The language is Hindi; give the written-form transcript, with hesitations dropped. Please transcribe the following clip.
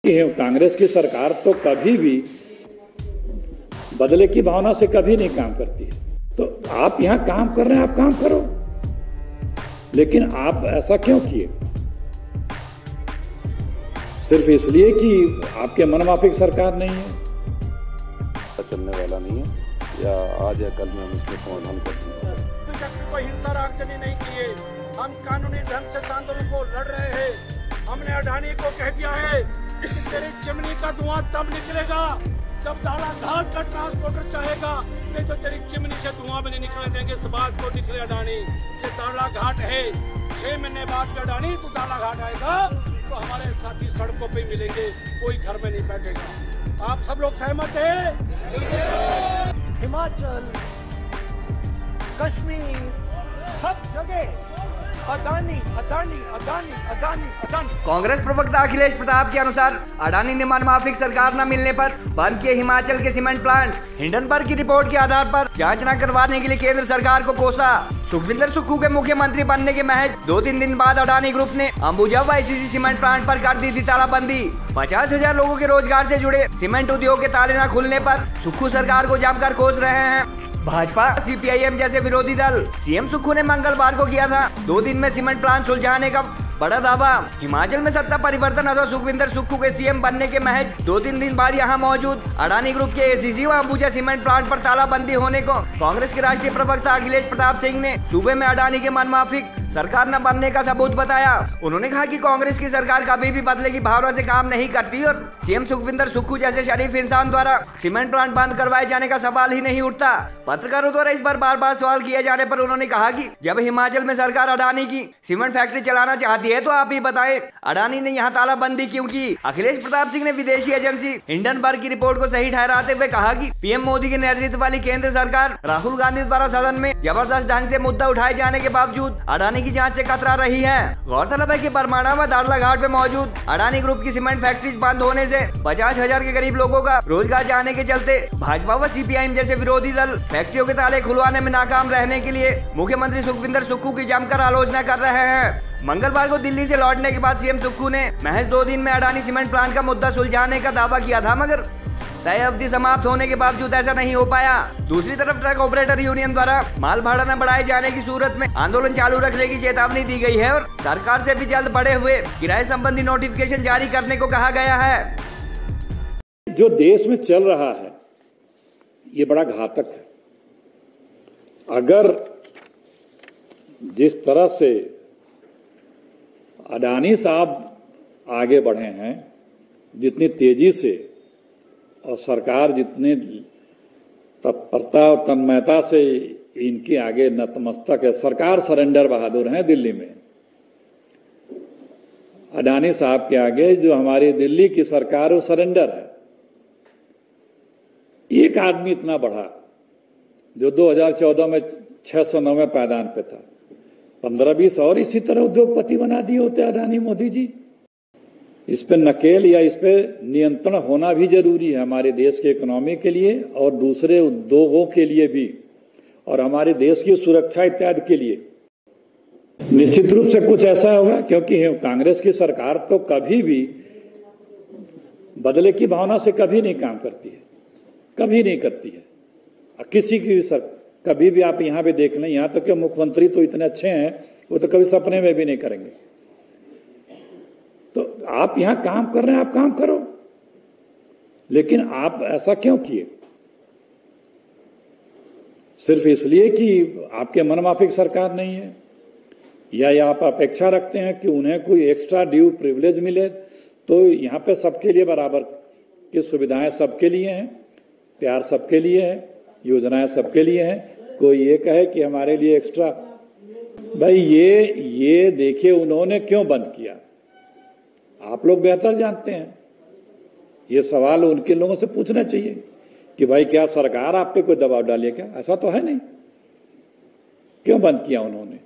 कि कांग्रेस की सरकार तो कभी भी बदले की भावना से कभी नहीं काम करती है। तो आप यहां काम कर रहे हैं, आप काम करो, लेकिन आप ऐसा क्यों किए? सिर्फ इसलिए कि आपके मनमाफिक सरकार नहीं है, चलने वाला नहीं है, या आज या कल में हम इसमें समाधान कर देंगे। कोई हिंसा आगजनी नहीं किए, हम कानूनी ढंग से आंदोलन को लड़ रहे हैं। हमने अडानी को कह दिया है कि तेरी चिमनी का धुआं तब निकलेगा जब दाला घाट का ट्रांसपोर्टर चाहेगा, नहीं तो तेरी चिमनी से धुआं भी नहीं निकलने देंगे। इस बात को निकले अडानी, ये दाला घाट है। 6 महीने बाद में अडानी तू दाला घाट आएगा तो हमारे साथी सड़कों पे मिलेंगे, कोई घर में नहीं बैठेगा। आप सब लोग सहमत हैं? हिमाचल, कश्मीर, सब जगह अडानी अडानी अडानी अडानी अडानी। कांग्रेस प्रवक्ता अखिलेश प्रताप के अनुसार अडानी ने मनमाफिक सरकार न मिलने पर बंद किए हिमाचल के सीमेंट प्लांट। हिंडनबर्ग की रिपोर्ट के आधार पर जांच न करवाने के लिए केंद्र सरकार को कोसा। सुखविंदर सुक्खू के मुख्यमंत्री बनने के महज 2-3 दिन बाद अडानी ग्रुप ने अंबुजा व आईसीसी सीमेंट प्लांट पर कर दी थी तालाबंदी। 50,000 लोगों के रोजगार से जुड़े सीमेंट उद्योग के ताले न खुलने पर सुक्खू सरकार को जमकर कोस रहे हैं। भाजपा, सीपीआईएम जैसे विरोधी दल। सीएम सुक्खू ने मंगलवार को किया था 2 दिन में सीमेंट प्लांट सुलझाने का बड़ा दावा। हिमाचल में सत्ता परिवर्तन अथवा सुखविंदर सुक्खू के सीएम बनने के महज 2-3 दिन बाद यहां मौजूद अडानी ग्रुप के एसीसी व अंबुजा सीमेंट प्लांट पर तालाबंदी होने को कांग्रेस के राष्ट्रीय प्रवक्ता अखिलेश प्रताप सिंह ने सूबे में अडानी के मनमाफिक सरकार न बनने का सबूत बताया। उन्होंने कहा कि कांग्रेस की सरकार कभी भी बदले की भावना से काम नहीं करती और सीएम सुखविंदर सुक्खू जैसे शरीफ इंसान द्वारा सीमेंट प्लांट बंद करवाए जाने का सवाल ही नहीं उठता। पत्रकारों द्वारा इस पर बार-बार सवाल किए जाने पर उन्होंने कहा कि जब हिमाचल में सरकार अडानी की सीमेंट फैक्ट्री चलाना चाहती है तो आप ही बताएं अडानी ने यहाँ तालाबंदी क्यों की। अखिलेश प्रताप सिंह ने विदेशी एजेंसी हिंडनबर्ग की रिपोर्ट को सही ठहराते हुए कहा कि पीएम मोदी के नेतृत्व वाली केंद्र सरकार राहुल गांधी द्वारा सदन में जबरदस्त ढंग से मुद्दा उठाए जाने के बावजूद अडानी की जांच से कतरा रही है। गौरतलब है कि बरमाणा व दाड़ला घाट में मौजूद अडानी ग्रुप की सीमेंट फैक्ट्री बंद होने से 50,000 के करीब लोगों का रोजगार जाने के चलते भाजपा व सीपीआईएम जैसे विरोधी दल फैक्ट्रियों के ताले खुलवाने में नाकाम रहने के लिए मुख्यमंत्री सुखविंदर सुक्खू की जमकर आलोचना कर रहे हैं। मंगलवार को दिल्ली से लौटने के बाद सीएम सुक्खू ने महज 2 दिन में अडानी सीमेंट प्लांट का मुद्दा सुलझाने का दावा किया था, मगर तय अवधि समाप्त होने के बावजूद ऐसा नहीं हो पाया। दूसरी तरफ ट्रक ऑपरेटर यूनियन द्वारा माल भाड़ा न बढ़ाए जाने की सूरत में आंदोलन चालू रखने की चेतावनी दी गई है और सरकार से भी जल्द बढ़े हुए किराए संबंधी नोटिफिकेशन जारी करने को कहा गया है। जो देश में चल रहा है ये बड़ा घातक है। अगर जिस तरह से अडानी साहब आगे बढ़े हैं, जितनी तेजी से, और सरकार जितनी तत्परता और तन्मयता से इनके आगे नतमस्तक है, सरकार सरेंडर बहादुर है दिल्ली में। अडानी साहब के आगे जो हमारी दिल्ली की सरकार वो सरेंडर है। एक आदमी इतना बढ़ा जो 2014 में 609 में पायदान पे था, 15-20 और इसी तरह उद्योगपति बना दिए होते अडानी मोदी जी। इस पे नकेल या इस पे नियंत्रण होना भी जरूरी है हमारे देश के इकोनॉमी के लिए और दूसरे उद्योगों के लिए भी, और हमारे देश की सुरक्षा इत्यादि के लिए। निश्चित रूप से कुछ ऐसा होगा, क्योंकि कांग्रेस की सरकार तो कभी भी बदले की भावना से कभी नहीं काम करती है, कभी नहीं करती है। किसी की भी कभी भी आप यहां पे देख लें, यहां तक कि मुख्यमंत्री तो इतने अच्छे हैं वो तो कभी सपने में भी नहीं करेंगे। तो आप यहां काम कर रहे हैं, आप काम करो, लेकिन आप ऐसा क्यों किए? सिर्फ इसलिए कि आपके मनमाफिक सरकार नहीं है, या आप अपेक्षा रखते हैं कि उन्हें कोई एक्स्ट्रा ड्यू प्रिविलेज मिले। तो यहां पे सबके लिए बराबर की सुविधाएं सबके लिए हैं, प्यार सबके लिए है, योजनाएं सबके लिए हैं। कोई ये कहे कि हमारे लिए एक्स्ट्रा, भाई ये देखिए उन्होंने क्यों बंद किया, आप लोग बेहतर जानते हैं। ये सवाल उनके लोगों से पूछना चाहिए कि भाई क्या सरकार आप पे कोई दबाव डालिए क्या? ऐसा तो है नहीं, क्यों बंद किया उन्होंने?